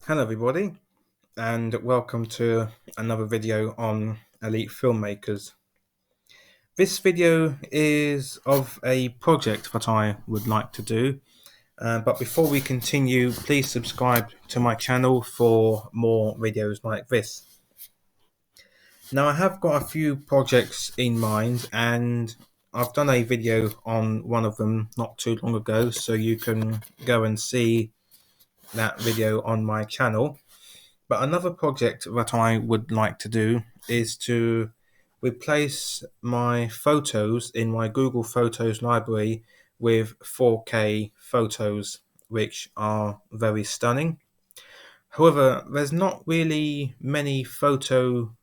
Hello everybody and welcome to another video on elite filmmakers. This video is of a project that I would like to do, but before we continue, please subscribe to my channel for more videos like this. Now I have got a few projects in mind and I've done a video on one of them not too long ago, so you can go and see that video on my channel. But another project that I would like to do is to replace my photos in my Google Photos library with 4K photos, which are very stunning. However, there's not really many photo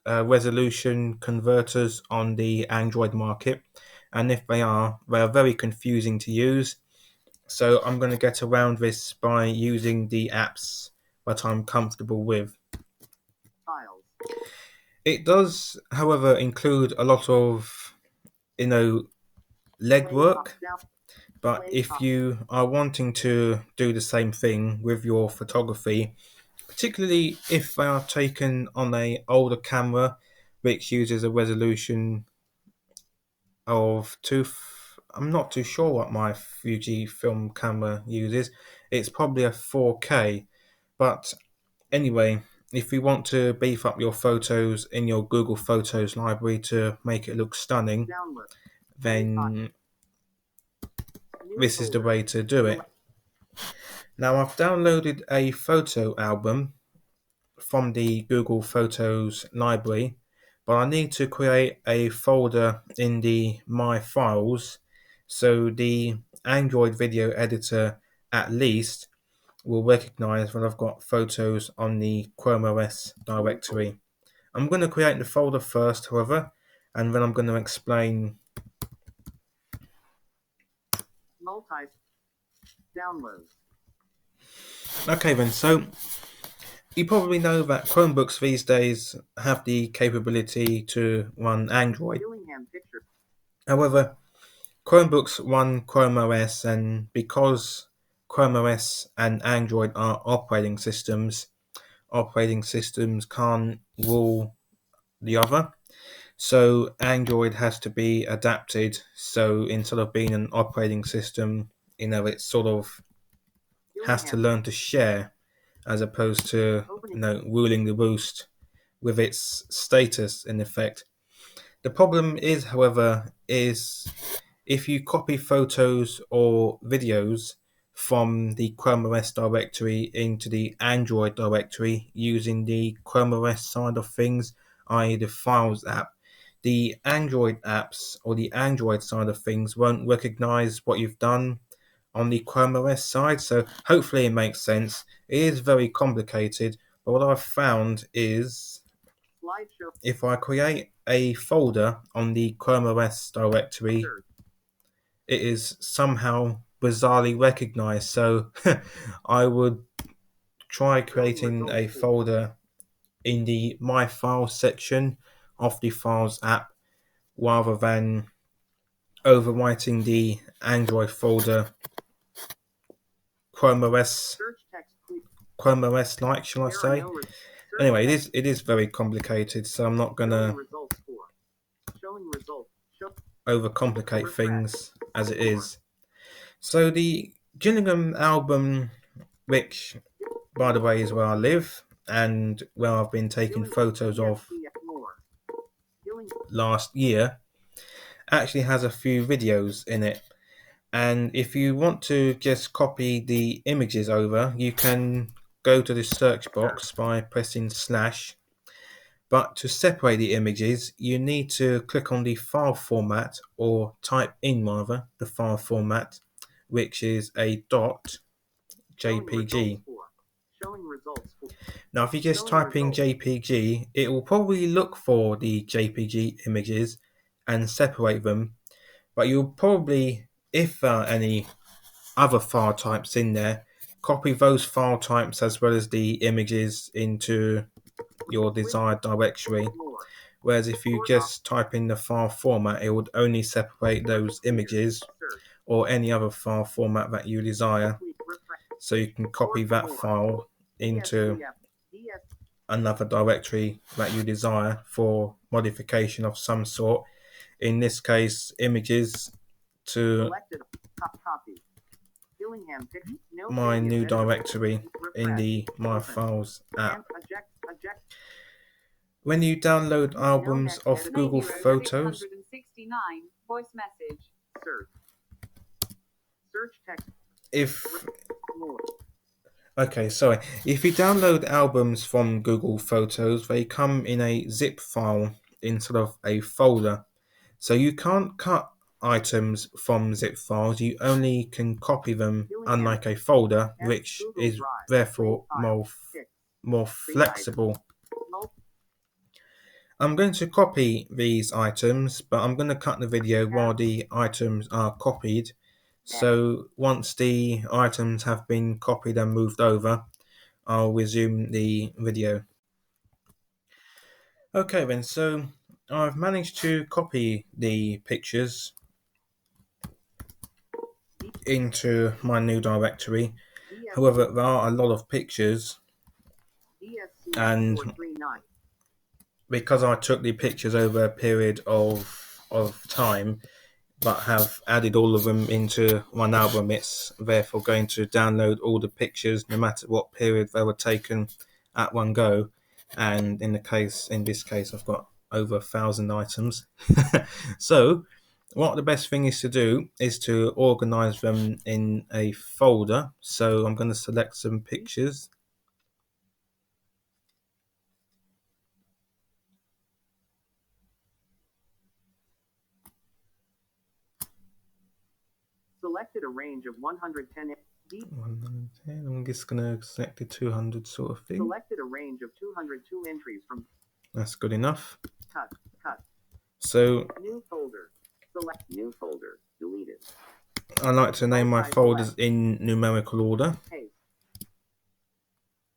resolution converters on the Android market, and if they are very confusing to use. So I'm going to get around this by using the apps that I'm comfortable with. It does, however, include a lot of, legwork. But if you are wanting to do the same thing with your photography, particularly if they are taken on a older camera, which uses a resolution of I'm not too sure what my Fuji film camera uses. It's probably a 4K, but anyway, if you want to beef up your photos in your Google Photos library to make it look stunning, then this is the way to do it. Now I've downloaded a photo album from the Google Photos library, but I need to create a folder in the My Files so the Android video editor at least will recognize that I've got photos on the Chrome OS directory. I'm going to create the folder first, however, and then I'm going to explain. Downloads. Okay then, so you probably know that Chromebooks these days have the capability to run Android. However, Chromebooks run Chrome OS, and because Chrome OS and Android are operating systems can't rule the other. So Android has to be adapted. So instead of being an operating system, it sort of has to learn to share as opposed to, ruling the roost with its status in effect. The problem is, however, is if you copy photos or videos from the Chrome OS directory into the Android directory using the Chrome OS side of things, i.e. the Files app, the Android apps or the Android side of things won't recognize what you've done on the Chrome OS side. So hopefully it makes sense. It is very complicated, but what I've found is if I create a folder on the Chrome OS directory, it is somehow bizarrely recognized. So I would try creating a folder in the My Files section of the Files app rather than overwriting the Android folder Chrome OS like, shall I say. Anyway, it is very complicated, so I'm not gonna overcomplicate things as it is. So the Gillingham album, which by the way is where I live and where I've been taking photos of last year, actually has a few videos in it. And if you want to just copy the images over, you can go to the search box by pressing /. But to separate the images, you need to click on the file format, or type in rather the file format, which is a .jpg. Now if you just type in JPG, it will probably look for the JPG images and separate them, but you'll probably, if there are any other file types in there, copy those file types as well as the images into your desired directory. Whereas if you just type in the file format, it would only separate those images or any other file format that you desire. So you can copy that file into another directory that you desire for modification of some sort. In this case, images to my new directory in the My Files app. When you download albums of Google Photos, voice message. Search text. if you download albums from Google Photos, they come in a zip file instead of a folder. So you can't cut items from zip files, you only can copy them, unlike a folder, which is therefore more flexible. I'm going to copy these items, but I'm going to cut the video while the items are copied. So once the items have been copied and moved over, I'll resume the video. Okay then, so I've managed to copy the pictures into my new directory. However, there are a lot of pictures, and because I took the pictures over a period of time, but have added all of them into one album, it's therefore going to download all the pictures, no matter what period they were taken, at one go. And in this case, I've got over 1,000 items. So, what the best thing is to do is to organize them in a folder. So I'm going to select some pictures. Selected a range of 110. 110. I'm just going to select the 200 sort of thing. Selected a range of 202 entries from. That's good enough. Cut. So new folder. Select new folder. Deleted. I like to name my folders in numerical order.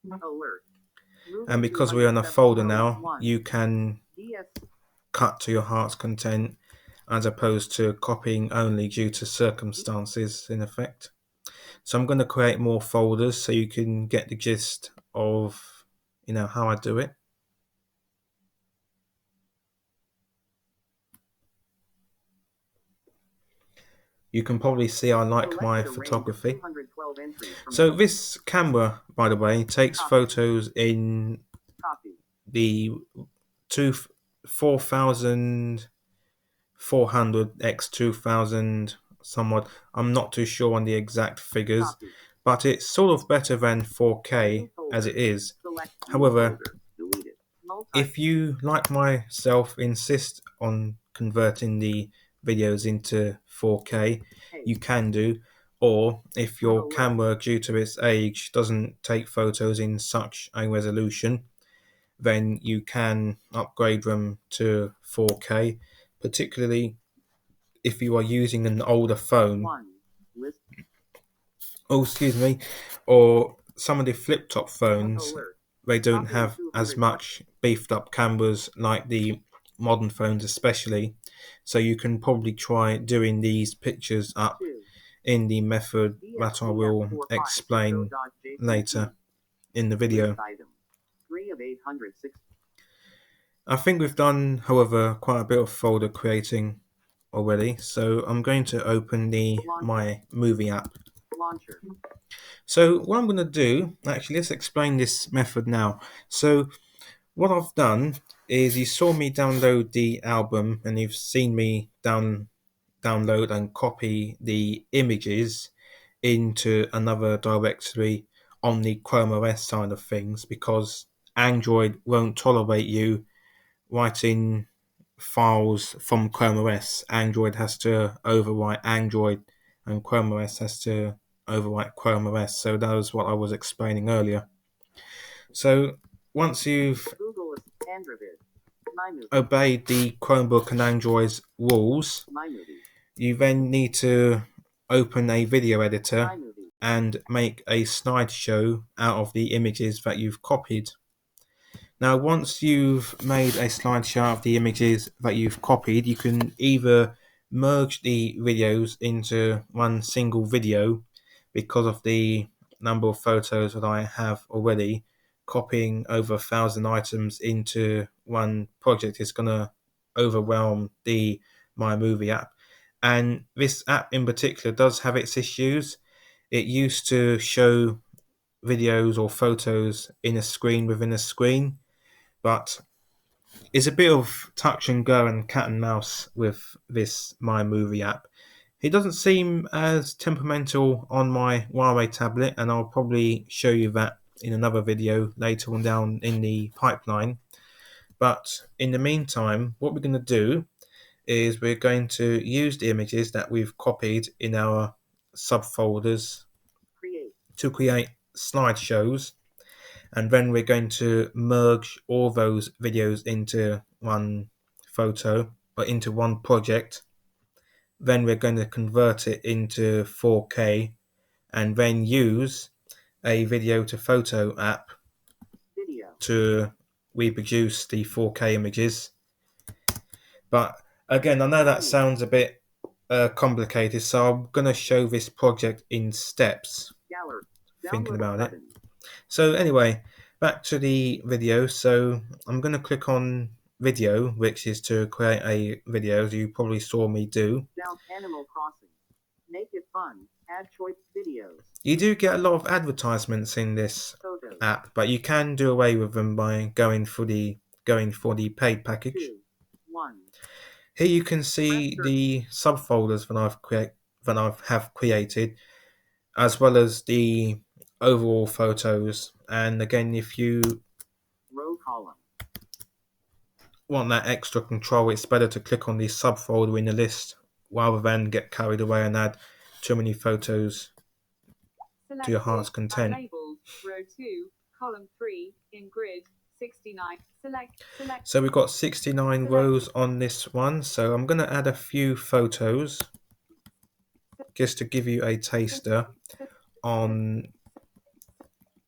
Alert. And because we're on a folder now, you can cut to your heart's content, as opposed to copying only due to circumstances in effect. So I'm going to create more folders so you can get the gist of how I do it. You can probably see I like my photography. So this camera, by the way, takes photos in the 4400 x 2000 somewhat. I'm not too sure on the exact figures, but it's sort of better than 4K as it is. However, if you, like myself, insist on converting the videos into 4K, you can do. Or if your camera, due to its age, doesn't take photos in such a resolution, then you can upgrade them to 4K, particularly if you are using an older phone. Or some of the flip-top phones, they don't have as much beefed up cameras like the modern phones especially. So you can probably try doing these pictures up in the method that I will explain later in the video. I think we've done, however, quite a bit of folder creating already. So I'm going to open my movie app. So what I'm going to do, actually, let's explain this method now. So what I've done is, you saw me download the album and you've seen me download and copy the images into another directory on the Chrome OS side of things, because Android won't tolerate you writing files from Chrome OS. Android has to overwrite Android, and Chrome OS has to overwrite Chrome OS. So that was what I was explaining earlier. So once you've obeyed the Chromebook and Android's rules, you then need to open a video editor and make a slideshow out of the images that you've copied. Now, once you've made a slideshow of the images that you've copied, you can either merge the videos into one single video because of the number of photos that I have already, copying over 1,000 items into one project is going to overwhelm the My Movie app. And this app in particular does have its issues. It used to show videos or photos in a screen within a screen, but it's a bit of touch and go and cat and mouse with this My Movie app. It doesn't seem as temperamental on my Huawei tablet, and I'll probably show you that in another video later on down in the pipeline. But in the meantime, what we're going to do is we're going to use the images that we've copied in our subfolders Create. to create slideshows, and then we're going to merge all those videos into one photo or into one project. Then we're going to convert it into 4K and then use a video to photo app Video. to reproduce the 4K images. But again, I know that sounds a bit complicated, so I'm going to show this project in steps, Gallery. thinking Download about it. button. So anyway, back to the video. So I'm going to click on video, which is to create a video, as you probably saw me do. Down Animal Crossing. Make it fun. Add choice videos. You do get a lot of advertisements in this Photos. app, but you can do away with them by going for the paid package. 2. 1. Here you can see the subfolders that I've created, as well as the overall photos. And again, if you Row column. want that extra control, it's better to click on the subfolder in the list rather than get carried away and add too many photos to your heart's content. Unlabeled, row 2, column 3, in grid, 69. Select. So we've got 69 rows on this one. So I'm going to add a few photos just to give you a taster on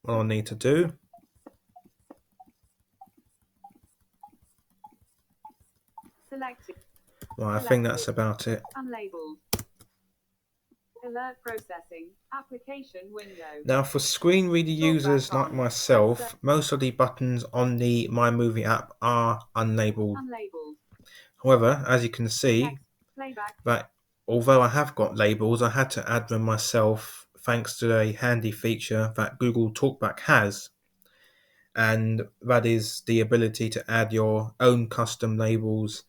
what I need to do. Selected. Well, I think that's about it. Unlabeled. Alert processing. Application window. Now, for screen reader users like myself, most of the buttons on the My Movie app are unlabeled. Unlabeled. However, as you can see, Text. Playback. that although I have got labels, I had to add them myself thanks to a handy feature that Google Talkback has. And that is the ability to add your own custom labels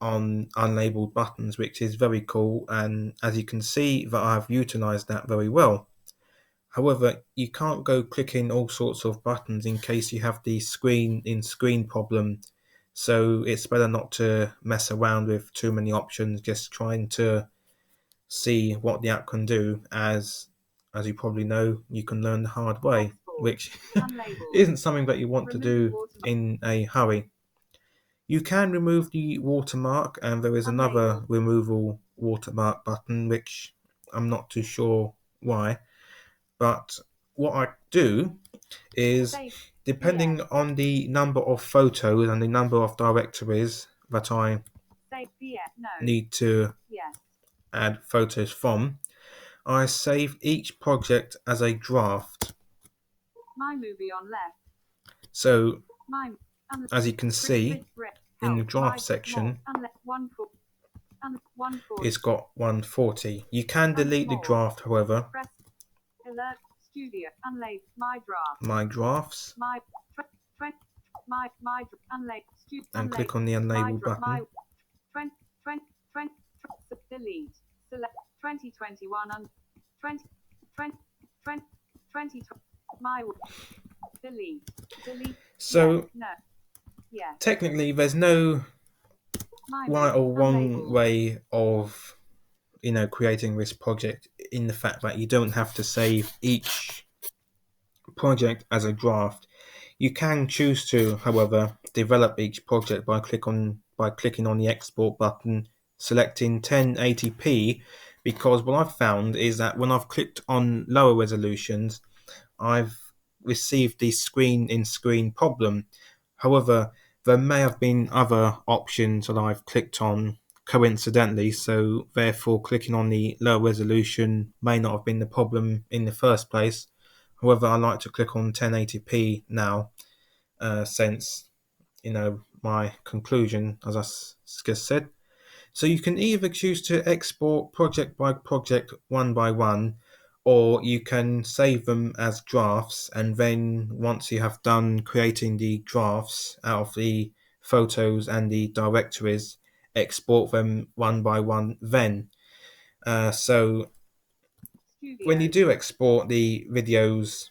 on unlabeled buttons, which is very cool, and as you can see that I've utilized that very well. However, you can't go clicking all sorts of buttons in case you have the screen in screen problem, so it's better not to mess around with too many options, just trying to see what the app can do. As you probably know, you can learn the hard way, which isn't something that you want to do in a hurry. You can remove the watermark, and there is another removal watermark button, which I'm not too sure why. But what I do is, depending on the number of photos and the number of directories that I need to add photos from, I save each project as a draft. My movie on left. So, My as you can see, in the draft section, it's got 140. You can delete the draft, however. Alert studio unlabeled. My draft. My drafts. My unlabeled. And click on the unlabeled button. Delete. Select 2021 and 2020. My delete. So no. Yeah. Technically, there's no right or wrong way of creating this project, in the fact that you don't have to save each project as a draft. You can choose to, however, develop each project by clicking on the export button, selecting 1080p, because what I've found is that when I've clicked on lower resolutions, I've received the screen in screen problem. However, there may have been other options that I've clicked on coincidentally, so therefore clicking on the lower resolution may not have been the problem in the first place. However, I like to click on 1080p now, since my conclusion, as I just said. So you can either choose to export project by project, one by one, or you can save them as drafts, and then once you have done creating the drafts out of the photos and the directories, export them one by one then. So when you Studio. do export the videos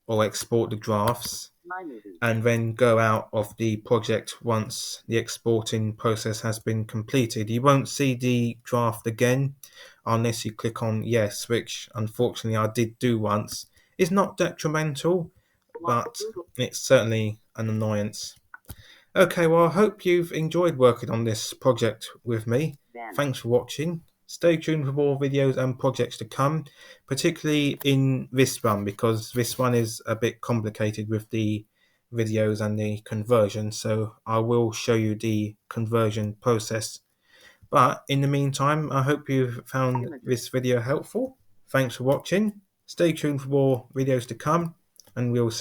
or export the drafts, My movie. and then go out of the project once the exporting process has been completed, you won't see the draft again unless you click on yes, which unfortunately I did do once. It's not detrimental, but it's certainly an annoyance. Okay, well, I hope you've enjoyed working on this project with me. Thanks for watching. Stay tuned for more videos and projects to come, particularly in this one, because this one is a bit complicated with the videos and the conversion, so I will show you the conversion process. But in the meantime, I hope you've found this video helpful. Thanks for watching. Stay tuned for more videos to come, and we'll see